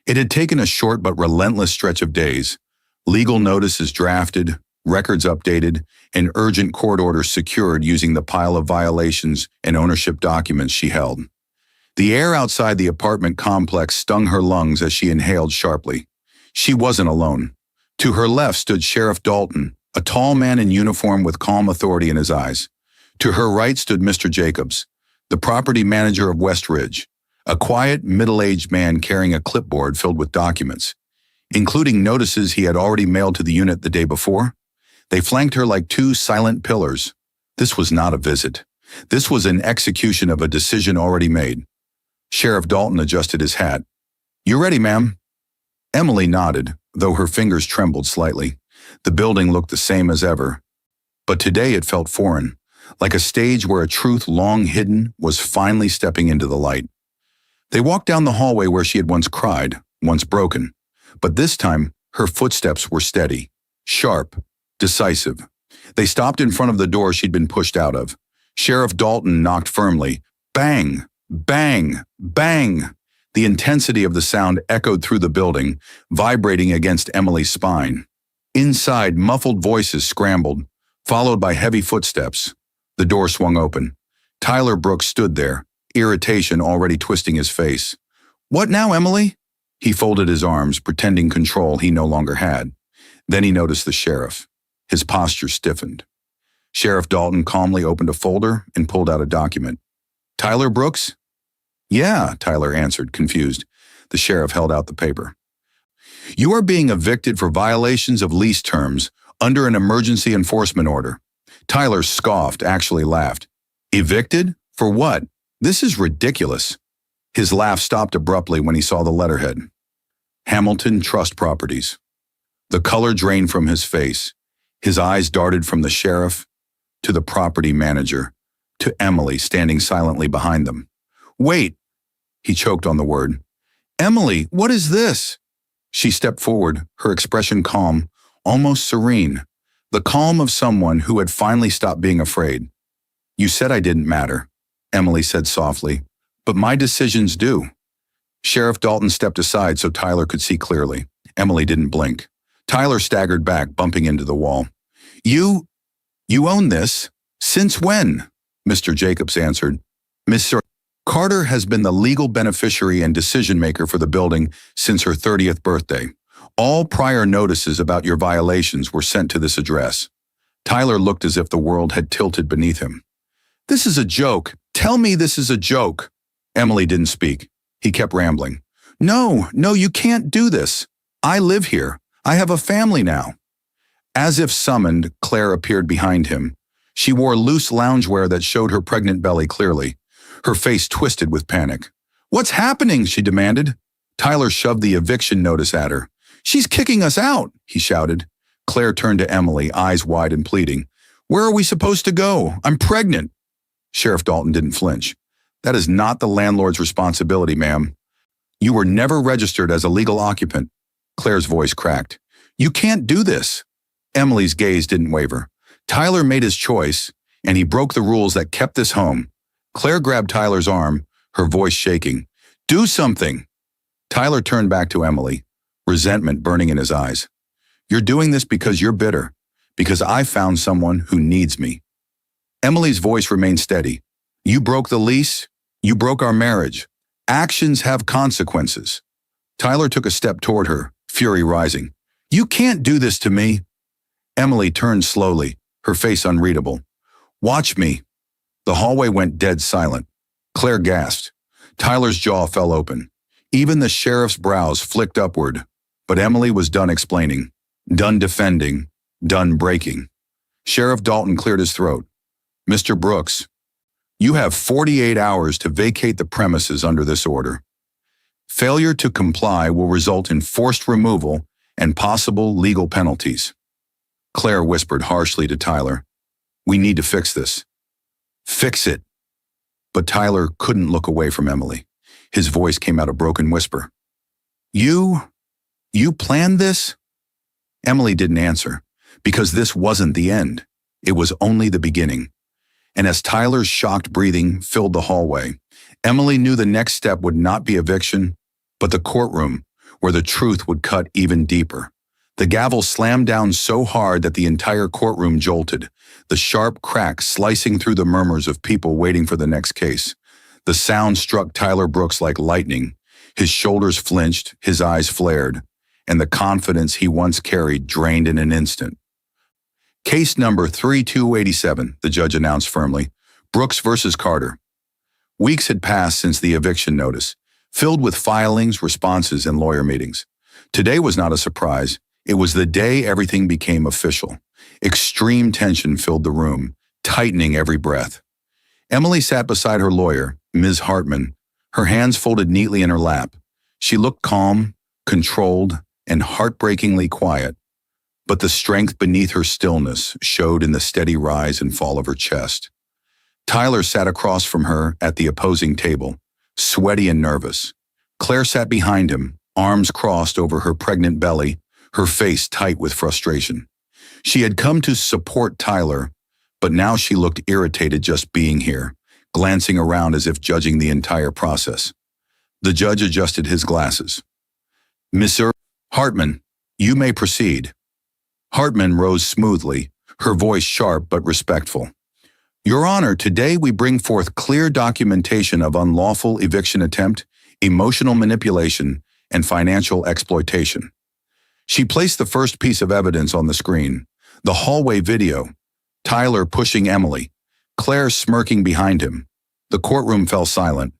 It had taken a short but relentless stretch of days, legal notices drafted, records updated, and urgent court orders secured using the pile of violations and ownership documents she held. The air outside the apartment complex stung her lungs as she inhaled sharply. She wasn't alone. To her left stood Sheriff Dalton, a tall man in uniform with calm authority in his eyes. To her right stood Mr. Jacobs, the property manager of West Ridge, a quiet, middle-aged man carrying a clipboard filled with documents, including notices he had already mailed to the unit the day before. They flanked her like two silent pillars. This was not a visit. This was an execution of a decision already made. Sheriff Dalton adjusted his hat. "You ready, ma'am?" Emily nodded, though her fingers trembled slightly. The building looked the same as ever. But today it felt foreign, like a stage where a truth long hidden was finally stepping into the light. They walked down the hallway where she had once cried, once broken. But this time, her footsteps were steady, sharp, decisive. They stopped in front of the door she'd been pushed out of. Sheriff Dalton knocked firmly. Bang! Bang! Bang! The intensity of the sound echoed through the building, vibrating against Emily's spine. Inside, muffled voices scrambled, followed by heavy footsteps. The door swung open. Tyler Brooks stood there, irritation already twisting his face. "What now, Emily?" He folded his arms, pretending control he no longer had. Then he noticed the sheriff. His posture stiffened. Sheriff Dalton calmly opened a folder and pulled out a document. "Tyler Brooks?" "Yeah," Tyler answered, confused. The sheriff held out the paper. "You are being evicted for violations of lease terms under an emergency enforcement order." Tyler scoffed, actually laughed. "Evicted? For what? This is ridiculous." His laugh stopped abruptly when he saw the letterhead. Hamilton Trust Properties. The color drained from his face. His eyes darted from the sheriff to the property manager, to Emily standing silently behind them. "Wait," he choked on the word. "Emily, what is this?" She stepped forward, her expression calm, almost serene, the calm of someone who had finally stopped being afraid. "You said I didn't matter," Emily said softly, "but my decisions do." Sheriff Dalton stepped aside so Tyler could see clearly. Emily didn't blink. Tyler staggered back, bumping into the wall. You own this? Since when?" Mr. Jacobs answered. "Mr. Carter has been the legal beneficiary and decision-maker for the building since her 30th birthday. All prior notices about your violations were sent to this address." Tyler looked as if the world had tilted beneath him. "This is a joke. Tell me this is a joke." Emily didn't speak. He kept rambling. No, you can't do this. I live here. I have a family now." As if summoned, Claire appeared behind him. She wore loose loungewear that showed her pregnant belly clearly. Her face twisted with panic. "What's happening?" she demanded. Tyler shoved the eviction notice at her. "She's kicking us out," he shouted. Claire turned to Emily, eyes wide and pleading. "Where are we supposed to go? I'm pregnant." Sheriff Dalton didn't flinch. "That is not the landlord's responsibility, ma'am. You were never registered as a legal occupant." Claire's voice cracked. "You can't do this." Emily's gaze didn't waver. Tyler made his choice, and he broke the rules that kept this home. Claire grabbed Tyler's arm, her voice shaking. "Do something." Tyler turned back to Emily, resentment burning in his eyes. "You're doing this because you're bitter, because I found someone who needs me." Emily's voice remained steady. "You broke the lease. You broke our marriage. Actions have consequences." Tyler took a step toward her, fury rising. "You can't do this to me." Emily turned slowly, her face unreadable. "Watch me." The hallway went dead silent. Claire gasped. Tyler's jaw fell open. Even the sheriff's brows flicked upward. But Emily was done explaining, done defending, done breaking. Sheriff Dalton cleared his throat. "Mr. Brooks, you have 48 hours to vacate the premises under this order. Failure to comply will result in forced removal and possible legal penalties." Claire whispered harshly to Tyler, "We need to fix this." "Fix it." But Tyler couldn't look away from Emily. His voice came out a broken whisper. You planned this?" Emily didn't answer, because this wasn't the end. It was only the beginning. And as Tyler's shocked breathing filled the hallway, Emily knew the next step would not be eviction, but the courtroom, where the truth would cut even deeper. The gavel slammed down so hard that the entire courtroom jolted, the sharp crack slicing through the murmurs of people waiting for the next case. The sound struck Tyler Brooks like lightning. His shoulders flinched, his eyes flared, and the confidence he once carried drained in an instant. Case number 3287, the judge announced firmly. Brooks versus Carter. Weeks had passed since the eviction notice, filled with filings, responses, and lawyer meetings. Today was not a surprise. It was the day everything became official. Extreme tension filled the room, tightening every breath. Emily sat beside her lawyer, Ms. Hartman, her hands folded neatly in her lap. She looked calm, controlled, and heartbreakingly quiet. But the strength beneath her stillness showed in the steady rise and fall of her chest. Tyler sat across from her at the opposing table, sweaty and nervous. Claire sat behind him, arms crossed over her pregnant belly, her face tight with frustration. She had come to support Tyler, but now she looked irritated just being here, glancing around as if judging the entire process. The judge adjusted his glasses. Mr. Hartman, you may proceed. Hartman rose smoothly, her voice sharp but respectful. Your Honor, today we bring forth clear documentation of unlawful eviction attempt, emotional manipulation, and financial exploitation. She placed the first piece of evidence on the screen, the hallway video, Tyler pushing Emily, Claire smirking behind him. The courtroom fell silent.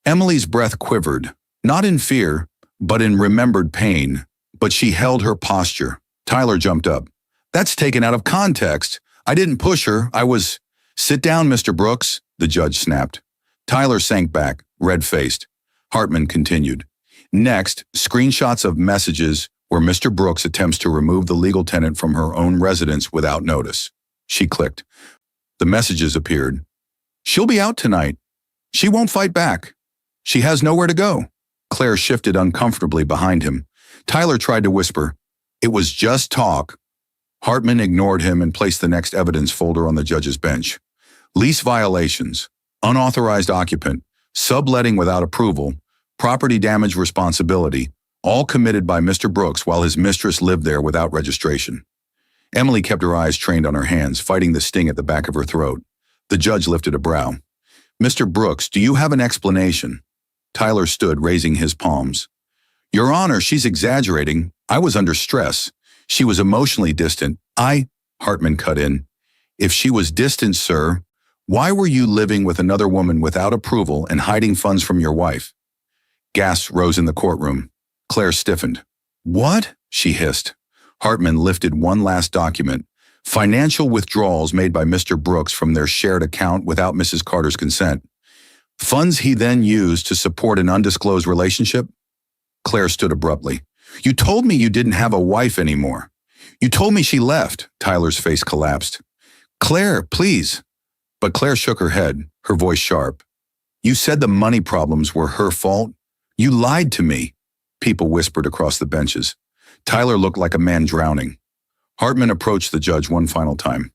Emily's breath quivered, not in fear, but in remembered pain, but she held her posture. Tyler jumped up. That's taken out of context. I didn't push her, I was... Sit down, Mr. Brooks, the judge snapped. Tyler sank back, red-faced. Hartman continued. Next, screenshots of messages where Mr. Brooks attempts to remove the legal tenant from her own residence without notice. She clicked. The messages appeared. She'll be out tonight. She won't fight back. She has nowhere to go. Claire shifted uncomfortably behind him. Tyler tried to whisper, "It was just talk." Hartman ignored him and placed the next evidence folder on the judge's bench. Lease violations, unauthorized occupant, subletting without approval, property damage responsibility, all committed by Mr. Brooks while his mistress lived there without registration. Emily kept her eyes trained on her hands, fighting the sting at the back of her throat. The judge lifted a brow. Mr. Brooks, do you have an explanation? Tyler stood, raising his palms. Your Honor, she's exaggerating. I was under stress. She was emotionally distant. Hartman cut in. If she was distant, sir, why were you living with another woman without approval and hiding funds from your wife? Gasps rose in the courtroom. Claire stiffened. What? She hissed. Hartman lifted one last document. Financial withdrawals made by Mr. Brooks from their shared account without Mrs. Carter's consent. Funds he then used to support an undisclosed relationship? Claire stood abruptly. You told me you didn't have a wife anymore. You told me she left. Tyler's face collapsed. Claire, please. But Claire shook her head, her voice sharp. You said the money problems were her fault. You lied to me. People whispered across the benches. Tyler looked like a man drowning. Hartman approached the judge one final time.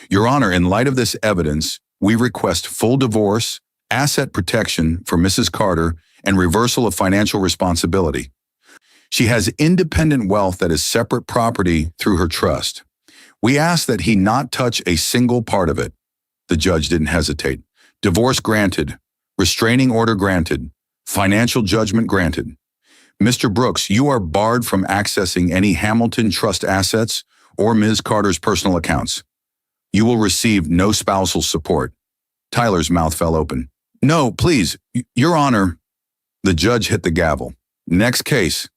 Your Honor, in light of this evidence, we request full divorce, asset protection for Mrs. Carter, and reversal of financial responsibility. She has independent wealth that is separate property through her trust. We ask that he not touch a single part of it. The judge didn't hesitate. Divorce granted. Restraining order granted. Financial judgment granted. Mr. Brooks, you are barred from accessing any Hamilton Trust assets or Ms. Carter's personal accounts. You will receive no spousal support. Tyler's mouth fell open. No, please, Your Honor. The judge hit the gavel. Next case.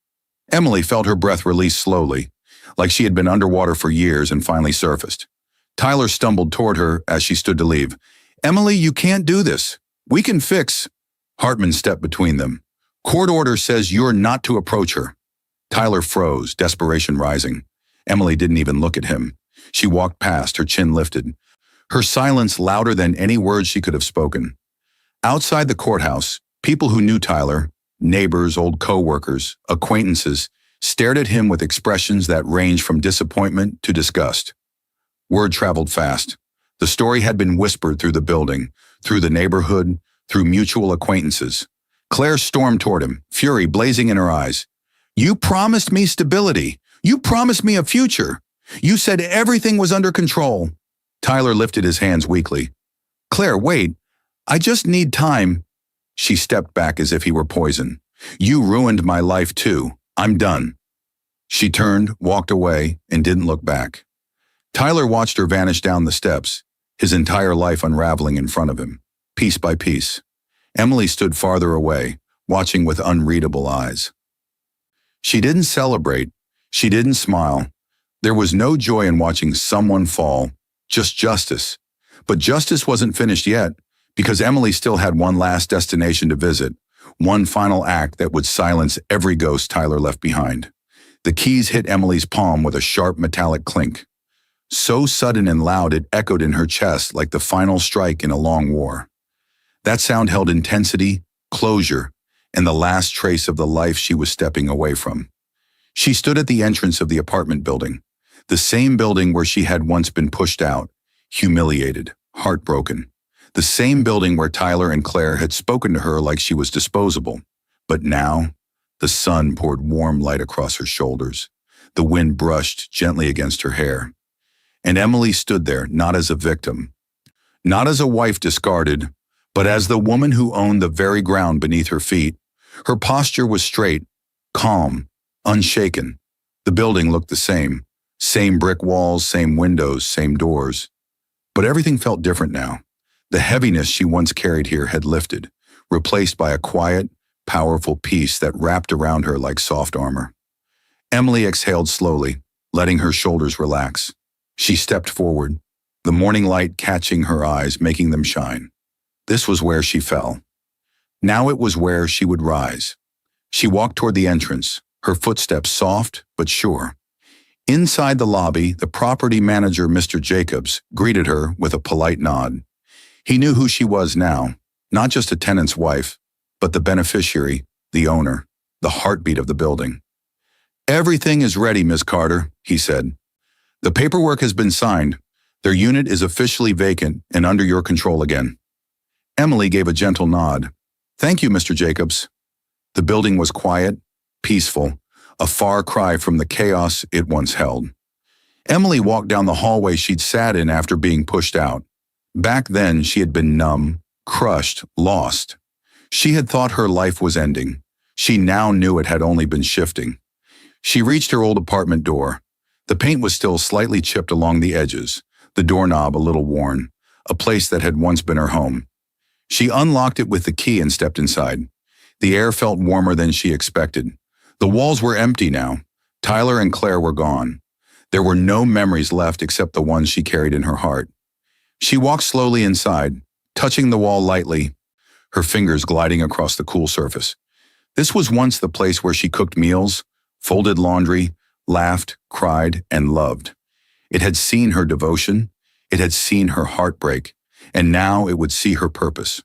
Emily felt her breath release slowly, like she had been underwater for years and finally surfaced. Tyler stumbled toward her as she stood to leave. Emily, you can't do this. We can fix. Hartman stepped between them. Court order says you're not to approach her. Tyler froze, desperation rising. Emily didn't even look at him. She walked past, her chin lifted. Her silence louder than any words she could have spoken. Outside the courthouse, people who knew Tyler, neighbors, old co-workers, acquaintances, stared at him with expressions that ranged from disappointment to disgust. Word traveled fast. The story had been whispered through the building, through the neighborhood, through mutual acquaintances. Claire stormed toward him, fury blazing in her eyes. You promised me stability. You promised me a future. You said everything was under control. Tyler lifted his hands weakly. Claire, wait. I just need time. She stepped back as if he were poison. You ruined my life too. I'm done. She turned, walked away, and didn't look back. Tyler watched her vanish down the steps, his entire life unraveling in front of him, piece by piece. Emily stood farther away, watching with unreadable eyes. She didn't celebrate. She didn't smile. There was no joy in watching someone fall, just justice. But justice wasn't finished yet, because Emily still had one last destination to visit, one final act that would silence every ghost Tyler left behind. The keys hit Emily's palm with a sharp metallic clink. So sudden and loud it echoed in her chest like the final strike in a long war. That sound held intensity, closure, and the last trace of the life she was stepping away from. She stood at the entrance of the apartment building, the same building where she had once been pushed out, humiliated, heartbroken. The same building where Tyler and Claire had spoken to her like she was disposable. But now, the sun poured warm light across her shoulders. The wind brushed gently against her hair. And Emily stood there, not as a victim, not as a wife discarded, but as the woman who owned the very ground beneath her feet. Her posture was straight, calm, unshaken. The building looked the same brick walls, same windows, same doors. But everything felt different now. The heaviness she once carried here had lifted, replaced by a quiet, powerful peace that wrapped around her like soft armor. Emily exhaled slowly, letting her shoulders relax. She stepped forward, the morning light catching her eyes, making them shine. This was where she fell. Now it was where she would rise. She walked toward the entrance, her footsteps soft but sure. Inside the lobby, the property manager, Mr. Jacobs, greeted her with a polite nod. He knew who she was now, not just a tenant's wife, but the beneficiary, the owner, the heartbeat of the building. "Everything is ready, Miss Carter," he said. "The paperwork has been signed. Their unit is officially vacant and under your control again." Emily gave a gentle nod. "Thank you, Mr. Jacobs." The building was quiet, peaceful, a far cry from the chaos it once held. Emily walked down the hallway she'd sat in after being pushed out. Back then, she had been numb, crushed, lost. She had thought her life was ending. She now knew it had only been shifting. She reached her old apartment door. The paint was still slightly chipped along the edges, the doorknob a little worn, a place that had once been her home. She unlocked it with the key and stepped inside. The air felt warmer than she expected. The walls were empty now. Tyler and Claire were gone. There were no memories left except the ones she carried in her heart. She walked slowly inside, touching the wall lightly, her fingers gliding across the cool surface. This was once the place where she cooked meals, folded laundry, laughed, cried, and loved. It had seen her devotion, it had seen her heartbreak, and now it would see her purpose.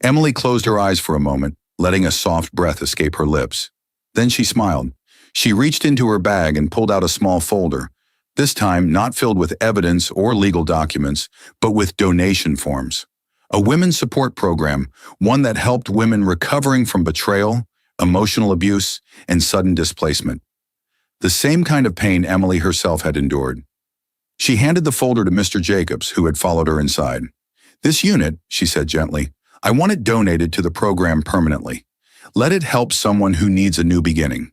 Emily closed her eyes for a moment, letting a soft breath escape her lips. Then she smiled. She reached into her bag and pulled out a small folder, this time not filled with evidence or legal documents, but with donation forms. A women's support program, one that helped women recovering from betrayal, emotional abuse, and sudden displacement. The same kind of pain Emily herself had endured. She handed the folder to Mr. Jacobs, who had followed her inside. "This unit," she said gently, "I want it donated to the program permanently. Let it help someone who needs a new beginning.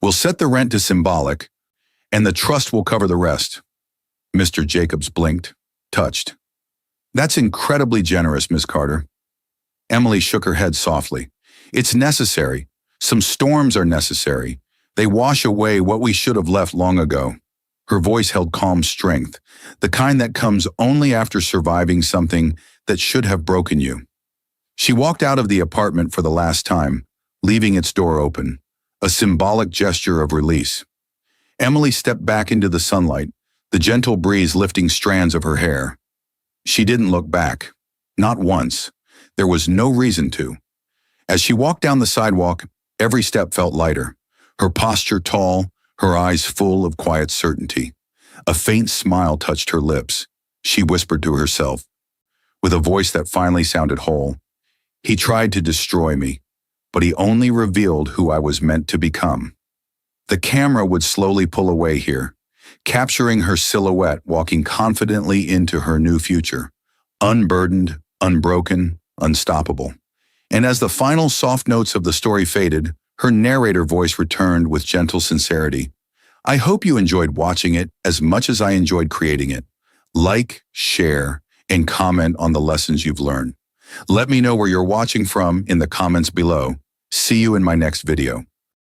We'll set the rent to symbolic, and the trust will cover the rest." Mr. Jacobs blinked, touched. "That's incredibly generous, Miss Carter." Emily shook her head softly. "It's necessary. Some storms are necessary. They wash away what we should have left long ago." Her voice held calm strength, the kind that comes only after surviving something that should have broken you. She walked out of the apartment for the last time, leaving its door open, a symbolic gesture of release. Emily stepped back into the sunlight, the gentle breeze lifting strands of her hair. She didn't look back. Not once. There was no reason to. As she walked down the sidewalk, every step felt lighter, her posture tall, her eyes full of quiet certainty. A faint smile touched her lips. She whispered to herself, with a voice that finally sounded whole, "He tried to destroy me, but he only revealed who I was meant to become." The camera would slowly pull away here, capturing her silhouette walking confidently into her new future, unburdened, unbroken, unstoppable. And as the final soft notes of the story faded, her narrator voice returned with gentle sincerity. I hope you enjoyed watching it as much as I enjoyed creating it. Like, share, and comment on the lessons you've learned. Let me know where you're watching from in the comments below. See you in my next video.